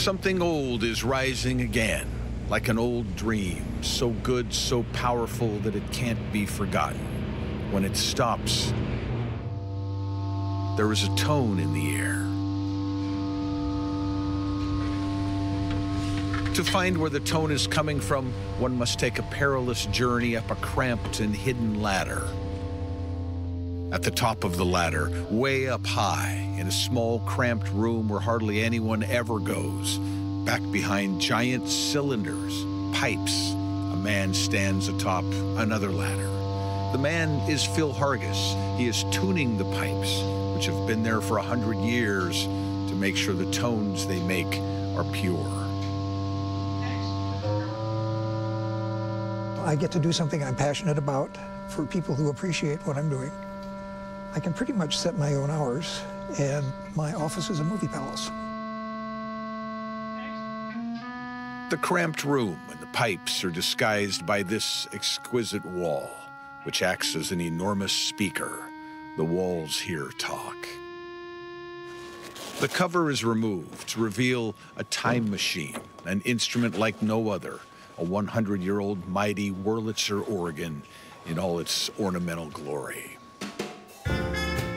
Something old is rising again, like an old dream, so good, so powerful that it can't be forgotten. When it stops, there is a tone in the air. To find where the tone is coming from, one must take a perilous journey up a cramped and hidden ladder. At the top of the ladder, way up high, in a small, cramped room where hardly anyone ever goes, back behind giant cylinders, pipes, a man stands atop another ladder. The man is Phil Hargis. He is tuning the pipes, which have been there for 100 years, to make sure the tones they make are pure. I get to do something I'm passionate about for people who appreciate what I'm doing. I can pretty much set my own hours, and my office is a movie palace. The cramped room and the pipes are disguised by this exquisite wall, which acts as an enormous speaker. The walls here talk. The cover is removed to reveal a time machine, an instrument like no other, a 100-year-old mighty Wurlitzer organ in all its ornamental glory.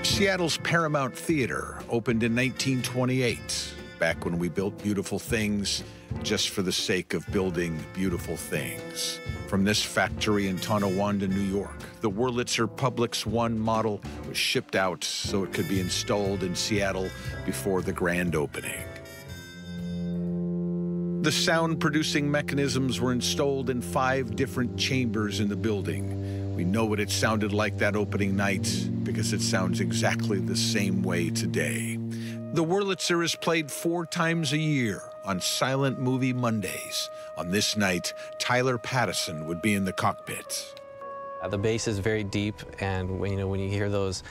Seattle's Paramount Theater opened in 1928, back when we built beautiful things just for the sake of building beautiful things. From this factory in Tonawanda, New York, the Wurlitzer Publix 1 model was shipped out so it could be installed in Seattle before the grand opening. The sound-producing mechanisms were installed in 5 different chambers in the building. We know what it sounded like that opening night because it sounds exactly the same way today. The Wurlitzer is played 4 times a year on Silent Movie Mondays. On this night, Tyler Pattison would be in the cockpit. The bass is very deep, and when you hear those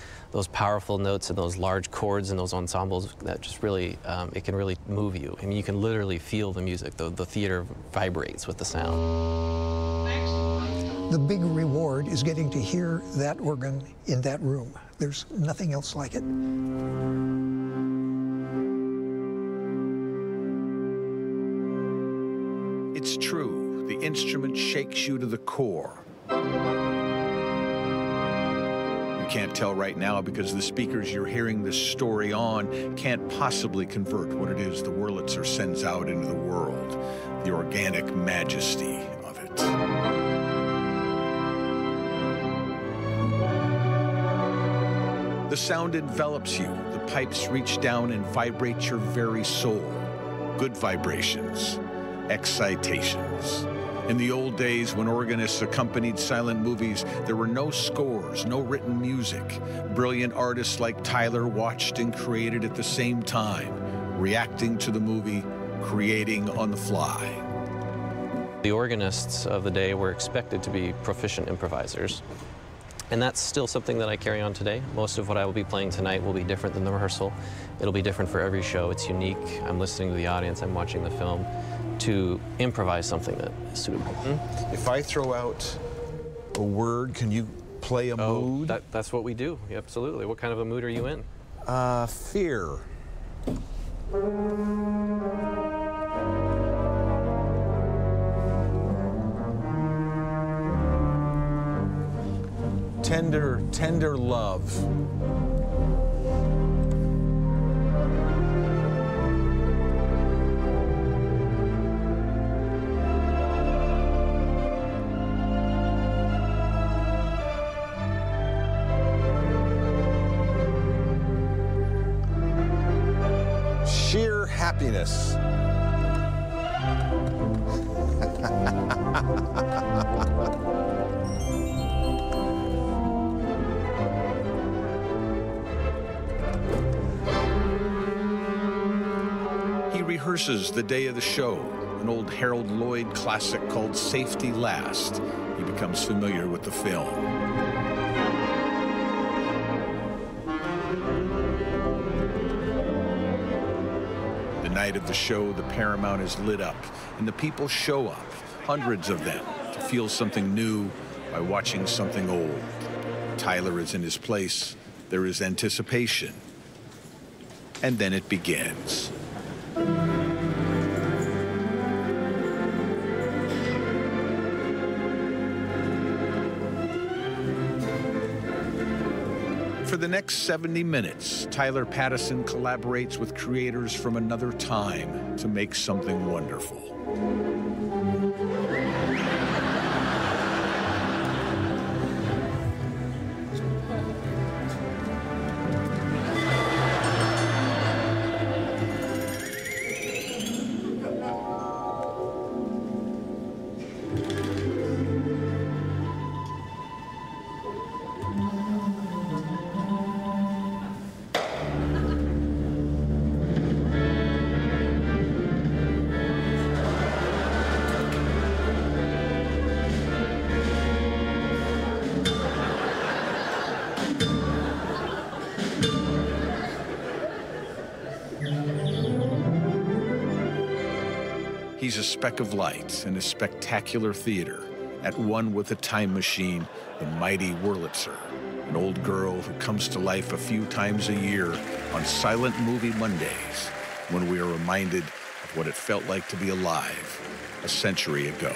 powerful notes and those large chords and those ensembles, that just really, it can really move you. I mean, you can literally feel the music. The theater vibrates with the sound. The big reward is getting to hear that organ in that room. There's nothing else like it. It's true, the instrument shakes you to the core. You can't tell right now because the speakers you're hearing this story on can't possibly convert what it is the Wurlitzer sends out into the world, the organic majesty of it. The sound envelops you. The pipes reach down and vibrate your very soul. Good vibrations, excitations. In the old days when organists accompanied silent movies, there were no scores, no written music. Brilliant artists like Tyler watched and created at the same time, reacting to the movie, creating on the fly. The organists of the day were expected to be proficient improvisers. And that's still something that I carry on today. Most of what I will be playing tonight will be different than the rehearsal. It'll be different for every show. It's unique. I'm listening to the audience. I'm watching the film to improvise something that is suitable. If I throw out a word, can you play a mood? That's what we do. Yeah, absolutely. What kind of a mood are you in? Fear. Tender love. Sheer happiness. Rehearses the day of the show, an old Harold Lloyd classic called Safety Last. He becomes familiar with the film. The night of the show, the Paramount is lit up, and the people show up, hundreds of them, to feel something new by watching something old. Tyler is in his place. There is anticipation. And then it begins. for the next 70 minutes, Tyler Pattison collaborates with creators from another time to make something wonderful. He's a speck of light in a spectacular theater, at one with a time machine, the mighty Wurlitzer, an old girl who comes to life a few times a year on Silent Movie Mondays, when we are reminded of what it felt like to be alive a century ago.